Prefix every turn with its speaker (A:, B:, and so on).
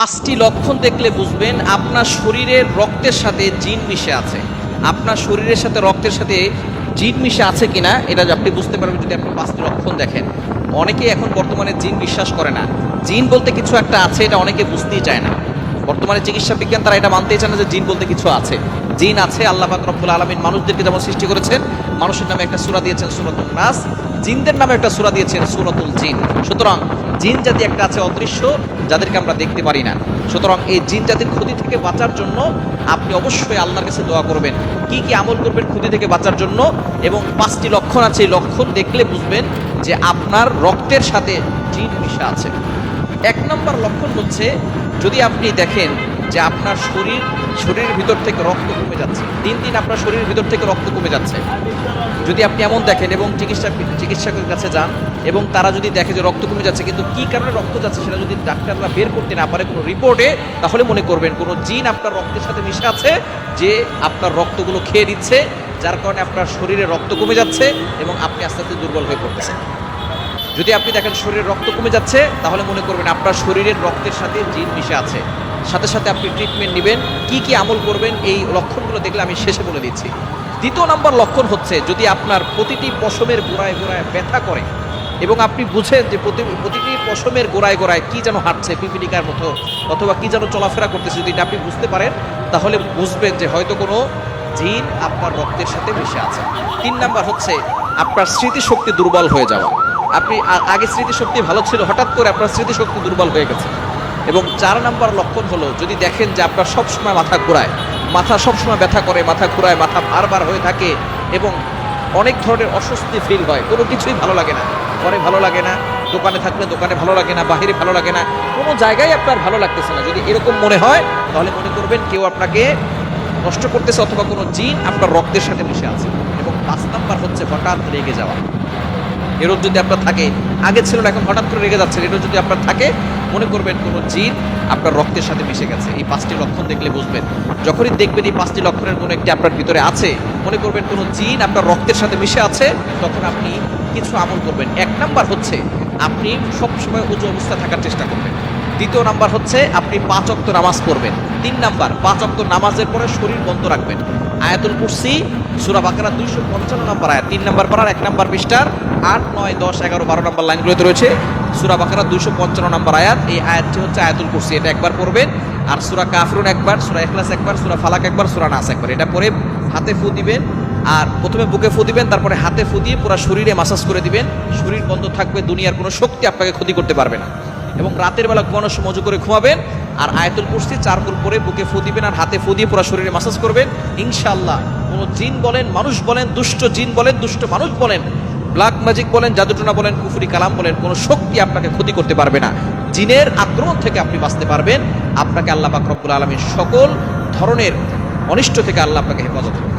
A: পাঁচটি লক্ষণ দেখলে বুঝবেন আপনার শরীরের রক্তের সাথে জিন মিশে আছে। আপনার শরীরের সাথে রক্তের সাথে জিন মিশে আছে কিনা এটা আপনি বুঝতে পারবেন যদি আপনি পাঁচটি লক্ষণ দেখেন। অনেকেই এখন বর্তমানে জিন বিশ্বাস করে না। জিন বলতে কিছু একটা আছে এটা অনেকে বুঝতেই চায় না। বর্তমানে চিকিৎসা বিজ্ঞান তারা এটা মানতেই চায় না যে জিন বলতে কিছু আছে। জিন আছে, আল্লাহ পাক রব্বুল আলামিন মানুষদেরকে যেমন সৃষ্টি করেছেন, মানুষের নামে একটা সূরা দিয়েছেন সূরাতুন নাস, জিনদের নামে একটা সূরা দিয়েছেন সূরাতুল জিন। সুতরাং জিন জাতি একটা আছে অদৃশ্য, যাদেরকে আমরা দেখতে পারি না। সুতরাং এই জিন জাতির ক্ষতি থেকে বাঁচার জন্য আপনি অবশ্যই আল্লাহর কাছে দোয়া করবেন। কি কি আমল করবেন ক্ষতি থেকে বাঁচার জন্য, এবং পাঁচটি লক্ষণ আছে। এই লক্ষণ দেখলে বুঝবেন যে আপনার রক্তের সাথে জিন মিশে আছে। এক নম্বর লক্ষণ হচ্ছে, যদি আপনি দেখেন যে আপনার শরীরের ভিতর থেকে রক্ত কমে যাচ্ছে, দিন দিন আপনার শরীরের ভিতর থেকে রক্ত কমে যাচ্ছে, যদি আপনি এমন দেখেন এবং চিকিৎসকের কাছে যান এবং তারা যদি দেখে যে রক্ত কমে যাচ্ছে কিন্তু কি কারণে রক্ত যাচ্ছে সেটা যদি ডাক্তাররা বের করতে না পারে কোনো রিপোর্টে, তাহলে মনে করবেন কোনো জিন আপনার রক্তের সাথে মিশে আছে, যে আপনার রক্তগুলো খেয়ে দিচ্ছে, যার কারণে আপনার শরীরে রক্ত কমে যাচ্ছে এবং আপনি আস্তে আস্তে দুর্বল হয়ে পড়তেছেন। যদি আপনি দেখেন শরীরের রক্ত কমে যাচ্ছে, তাহলে মনে করবেন আপনার শরীরের রক্তের সাথে জিন মিশে আছে। সাথে সাথে আপনি ট্রিটমেন্ট নেবেন। কি কি আমল করবেন এই লক্ষণগুলো দেখলে আমি শেষে বলে দিচ্ছি। দ্বিতীয় নম্বর লক্ষণ হচ্ছে, যদি আপনার প্রতিটি পশমের গোড়ায় গোড়ায় ব্যথা করে এবং আপনি বুঝেন যে প্রতিটি পশমের গোড়ায় গোড়ায় কি যেন হাঁটছে পিপিলিকার মতো, অথবা কি যেন চলাফেরা করতেছে, যদি আপনি বুঝতে পারেন তাহলে বুঝবেন যে হয়তো কোনো জিন আপনার রক্তের সাথে মিশে আছে। 3 নাম্বার হচ্ছে আপনার স্মৃতিশক্তি দুর্বল হয়ে যাওয়া। আপনি আগে স্মৃতিশক্তি ভালো ছিল, হঠাৎ করে আপনার স্মৃতিশক্তি দুর্বল হয়ে গেছে। এবং 4 নাম্বার লক্ষণ হলো, যদি দেখেন যে আপনার সবসময় মাথা ঘোরায়, মাথা সবসময় ব্যথা করে, মাথা ঘোরায়, মাথা বারবার হয়ে থাকে এবং অনেক ধরনের অস্বস্তি ফিল হয়, কোনো কিছুই ভালো লাগে না, ঘরে ভালো লাগে না, দোকানে থাকলে দোকানে ভালো লাগে না, বাহিরে ভালো লাগে না, কোনো জায়গায় আপনার ভালো লাগতেছে না, যদি এরকম মনে হয় তাহলে মনে করবেন কেউ আপনাকে নষ্ট করতেছে অথবা কোনো জিন আপনার রক্তের সাথে মিশে আছে। এবং 5 নাম্বার হচ্ছে হঠাৎ রেগে যাওয়া। এরও যদি আপনার থাকে, আগে ছিল না এখন হঠাৎ করে রেগে যাচ্ছে, এরও যদি আপনার থাকে মনে করবেন কোনো জিন আপনার রক্তের সাথে মিশে গেছে। এই 5টি লক্ষণ দেখলে বুঝবেন। যখনই দেখবেন এই 5টি লক্ষণের কোনো একটি আপনার ভিতরে আছে, মনে করবেন কোনো জিন আপনার রক্তের সাথে মিশে আছে, তখন আপনি কিছু আমল করবেন। 1 নাম্বার হচ্ছে আপনি সবসময় উজু অবস্থায় থাকার চেষ্টা করবেন। 2 নাম্বার হচ্ছে আপনি 5 ওয়াক্ত নামাজ পড়বেন। 3 নাম্বার 5 ওয়াক্ত নামাজের পরে শরীর বন্ধ রাখবেন। আয়াতুল কুরসি, সূরা বাকারা 255 নম্বর আয়াত, 3 নাম্বার পারার 1 নাম্বার পৃষ্ঠার 8, 9, 10, 11, 12 নম্বর লাইনগুলোতে রয়েছে সূরা বাকারা 255 নম্বর আয়াত। এই আয়াতটি হচ্ছে আয়াতুল কুরসি, এটা একবার পড়বেন। আর সূরা কাফিরুন একবার, সূরা ইখলাস একবার, সূরা ফালাক একবার, সূরা নাস একবার, এটা পড়ে হাতে ফু দিবেন। আর প্রথমে বুকে ফু দিবেন, তারপরে হাতে ফু দিয়ে পুরো শরীরে মাসাজ করে দিবেন। শরীর বন্ধ থাকবে, দুনিয়ার কোনো শক্তি আপনাকে ক্ষতি করতে পারবে না। এবং রাতের বেলা ঘুমানোর সময় ওযু করে ঘুমাবেন। আর আয়াতুল কুরসি 4 বার পরে বুকে ফু দিবেন আর হাতে ফু দিয়ে পুরো শরীরে মাসাজ করবেন। ইনশাআল্লাহ কোনো জিন বলেন, মানুষ বলেন, দুষ্ট জিন বলেন, দুষ্ট মানুষ বলেন, ব্ল্যাক ম্যাজিক বলেন, জাদুটোনা বলেন, কুফরি কালাম বলেন, কোনো শক্তি আপনাকে ক্ষতি করতে পারবে না। জিনের আক্রমণ থেকে আপনি বাঁচতে পারবেন। আপনাকে আল্লাহ পাক রব্বুল আলামিন সকল ধরনের অনিষ্ট থেকে আল্লাহ আপনাকে হেফাজত করবেন।